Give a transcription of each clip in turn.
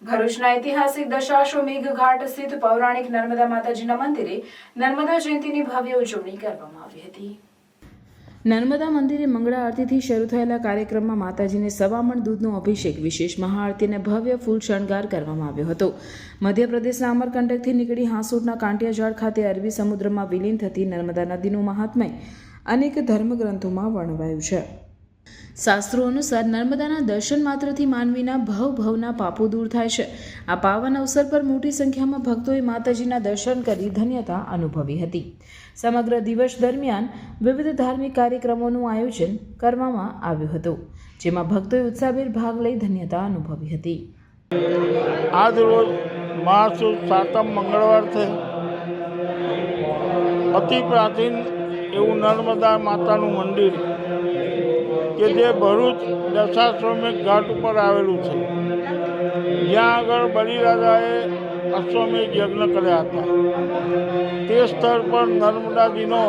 ભરૂચના ઐતિહાસિક દશાશ્વમેઘ ઘાટ સ્થિત પૌરાણિક નર્મદા માતાજીના મંદિરે નર્મદા જયંતીની ભવ્ય ઉજવણી કરવામાં આવી હતી। નર્મદા મંદિરે મંગળા આરતીથી શરૂ થયેલા કાર્યક્રમમાં માતાજીને સવામણ દૂધનો અભિષેક, વિશેષ મહાઆરતી અને ભવ્ય ફૂલ શણગાર કરવામાં આવ્યો હતો। મધ્યપ્રદેશના અમરકંટકથી નીકળી હાંસોટના કાંટિયાજાળ ખાતે અરબી સમુદ્રમાં વિલીન થતી નર્મદા નદીનું મહાત્મ્ય અનેક ધર્મગ્રંથોમાં વર્ણવાયું છે। શાસ્ત્રો અનુસાર નર્મદાના દર્શન માત્રથી માનવીના ભવના પાપો દૂર થાય છે। આ પાવન અવસર પર મોટી સંખ્યામાં ભક્તોએ માતાજીના દર્શન કરી ધન્યતા અનુભવી હતી। સમગ્ર દિવસ દરમિયાન વિવિધ ધાર્મિક કાર્યક્રમોનું આયોજન કરવામાં આવ્યું હતું, જેમાં ભક્તોએ ઉત્સાહભેર ભાગ લઈ ધન્યતા અનુભવી હતી। આજ રોજ મહાસુદ સાતમ મંગળવાર છે। અતિ પ્રાચીન એવું નર્મદા માતાનું મંદિર કે જે ભરૂચ દશાશ્વમેઘ ઘાટ ઉપર આવેલું છે, જ્યાં આગળ બલિરાજાએ અશ્વમેઘ યજ્ઞ કર્યા હતા। તે સ્થળ પર નર્મદાજીનો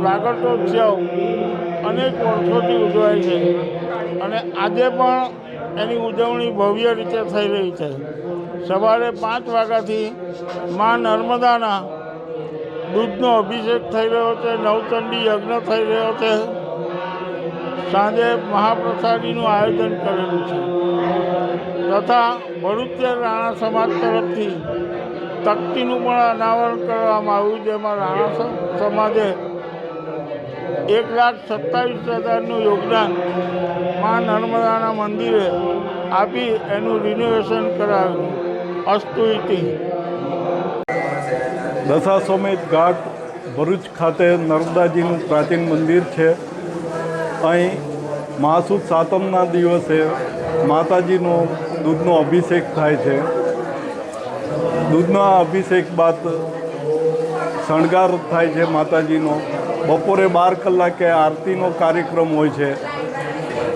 પ્રાગટ્યોત્સવ અનેક વર્ષોથી ઉજવાય છે અને આજે પણ એની ઉજવણી ભવ્ય રીતે થઈ રહી છે। સવારે 5 વાગ્યાથી મા નર્મદાના દૂધનો અભિષેક થઈ રહ્યો છે, નવચંડી યજ્ઞ થઈ રહ્યો છે, સાંજે મહાપ્રસાદીનું આયોજન કરેલું છે તથા ભરૂચ રાણા સમાજ તરફથી તકતીનું પણ અનાવરણ કરવામાં આવ્યું, જેમાં રાણા સમાજે 1,27,000નું યોગદાન મા નર્મદાના મંદિરે આપી એનું રિનોવેશન કરાવ્યું। અસ્તુ ઇતિ। દશાશ્વમેઘ ઘાટ ભરૂચ ખાતે નર્મદાજીનું પ્રાચીન મંદિર છે। અહીં મહાસુદ સાતમના દિવસે માતાજીનો દૂધનો અભિષેક થાય છે। દૂધના અભિષેક બાદ શણગાર થાય છે માતાજીનો। બપોરે 12 કલાકે આરતીનો કાર્યક્રમ હોય છે।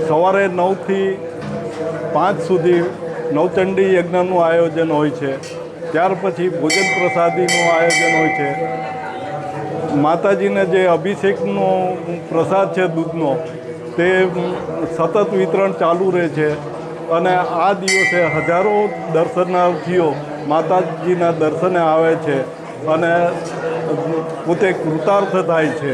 સવારે 9થી 5 સુધી નવચંડી યજ્ઞનું આયોજન હોય છે। ત્યાર પછી ભોજન પ્રસાદીનું આયોજન હોય છે। માતાજીને જે અભિષેકનો પ્રસાદ છે દૂધનો, તે સતત વિતરણ ચાલુ રહે છે અને આ દિવસે હજારો દર્શનાર્થીઓ માતાજીના દર્શને આવે છે અને પોતે કૃતાર્થ થાય છે।